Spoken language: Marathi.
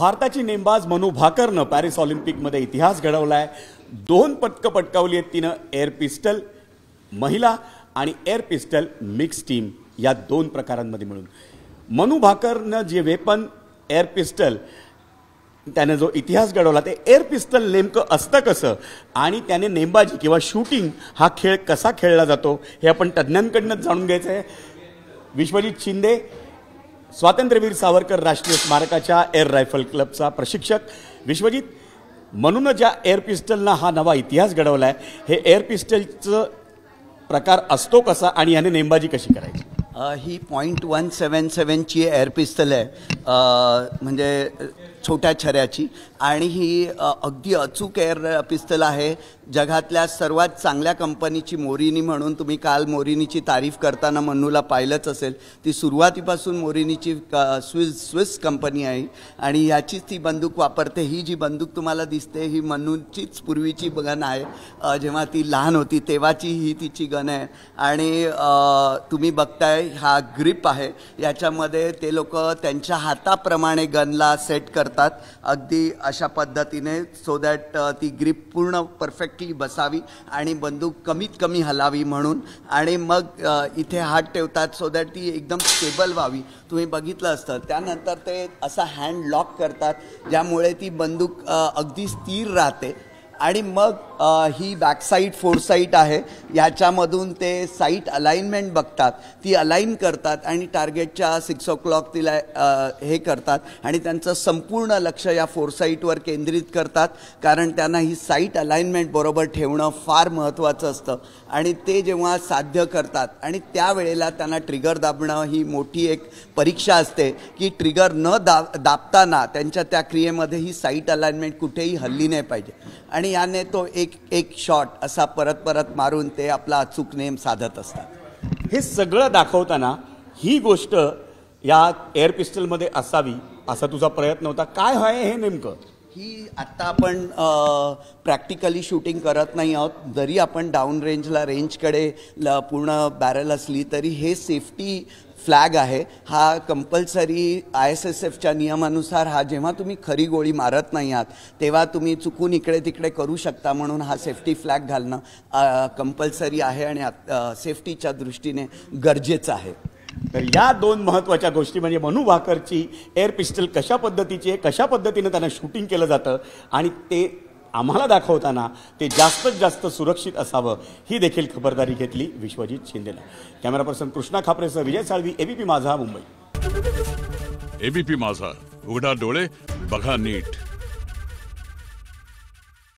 भारताची नेमबाज मनू भाकरनं पॅरिस ऑलिम्पिकमध्ये इतिहास घडवलाय। 2 पदकं पटकावली आहेत तिनं, एअर पिस्टल महिला आणि एअर पिस्टल मिक्स टीम या 2 प्रकारांमध्ये मिळून। मनू भाकरनं जे वेपन एअर पिस्टल त्याने जो इतिहास घडवला ते एअर पिस्टल नेमकं असतं कसं आणि त्याने नेमबाजी किंवा शूटिंग हा खेळ कसा खेळला जातो हे आपण तज्ञांकडून जाणून घ्यायचं आहे। विश्वजित शिंदे, स्वातंत्र्यवीर सावरकर राष्ट्रीय स्मारकाच्या एअर रायफल क्लबचा प्रशिक्षक। विश्वजित, म्हणून ज्या एअर पिस्टलना हा नवा इतिहास घडवला आहे, हे एअर पिस्टलचं प्रकार असतो कसा आणि याने नेमबाजी कशी करायची? ही .177 ची एअर पिस्टल आहे, म्हणजे छोट्या छऱ्याची, आणि ही अगदी अचूक एअर पिस्टल आहे। जगातल्या सर्वात चांगल्या कंपनीची मोरिनी म्हणून तुम्ही काल मोरिनीची तारीफ करताना मनूला पाहिलंच असेल। ती सुरुवातीपासून मोरिनीची स्विस कंपनी आहे आणि याचीच ती बंदूक वापरते। ही जी बंदूक तुम्हाला दिसते ही मनूचीच पूर्वीची गन आहे, जेव्हा ती लहान होती तेव्हाची ही तिची गन आहे। आणि तुम्ही बघताय हा ग्रिप आहे, याच्यामध्ये ते लोक त्यांच्या हाताप्रमाणे गनला सेट करतात अगदी अशा पद्धतीने, सो दॅट ती ग्रिप पूर्ण परफेक्टली बसावी आणि बंदूक कमीत कमी हलावी म्हणून, आणि मग इथे हात ठेवतात सो दॅट ती एकदम स्टेबल व्हावी। तुम्ही बघितलं असतं त्यानंतर ते असा हँड लॉक करतात ज्यामुळे ती बंदूक अगदी स्थिर राहते। आणि मग ही बॅकसाईड फोरसाईट आहे, याच्यामधून ते साईट अलाइनमेंट बघतात, ती अलाइन करतात आणि टार्गेटच्या 6 o'clock तिला हे करतात आणि त्यांचं संपूर्ण लक्ष या फोरसाईटवर केंद्रित करतात, कारण त्यांना ही साईट अलाइनमेंट बरोबर ठेवणं फार महत्त्वाचं असतं। आणि ते जेव्हा साध्य करतात आणि त्यावेळेला त्यांना ट्रिगर दाबणं ही मोठी एक परीक्षा असते की ट्रिगर न दाबताना त्यांच्या त्या क्रियेमध्ये ही साईट अलाइनमेंट कुठेही हल्ली नाही पाहिजे, आणि याने तो एक शॉट असा परत परत मारून ते आपला अचूक नेम साधत असतात। हे सगळं दाखवताना ही गोष्ट या एअर पिस्टलमध्ये असावी असा तुझा प्रयत्न होता, काय आहे हे नेमकं? ही आत्ता आपण प्रॅक्टिकली शूटिंग करत नाही आहोत, जरी आपण डाऊन रेंजला रेंजकडे पूर्ण बॅरल असली तरी हे सेफ्टी फ्लॅग आहे। हा कंपल्सरी ISSFच्या नियमानुसार हा जेव्हा तुम्ही खरी गोळी मारत नाही आहात तेव्हा तुम्ही चुकून इकडे तिकडे करू शकता, म्हणून हा सेफ्टी फ्लॅग घालणं कंपल्सरी आहे आणि सेफ्टीच्या दृष्टीने गरजेचं आहे। तर या 2 महत्त्वाच्या गोष्टी म्हणजे मनू भाकरची एअर पिस्टल कशा पद्धतीची आहे, कशा पद्धतीने त्यांना शूटिंग केलं जातं आणि ते आम्हाला दाखवताना ते जास्तीत जास्त सुरक्षित असावं ही देखील खबरदारी घेतली विश्वजित शिंदेने। कॅमेरा पर्सन कृष्णा खापरेसह विजय साळवी, ABP माझा, मुंबई। ABP माझा, उघडा डोळे बघा नीट।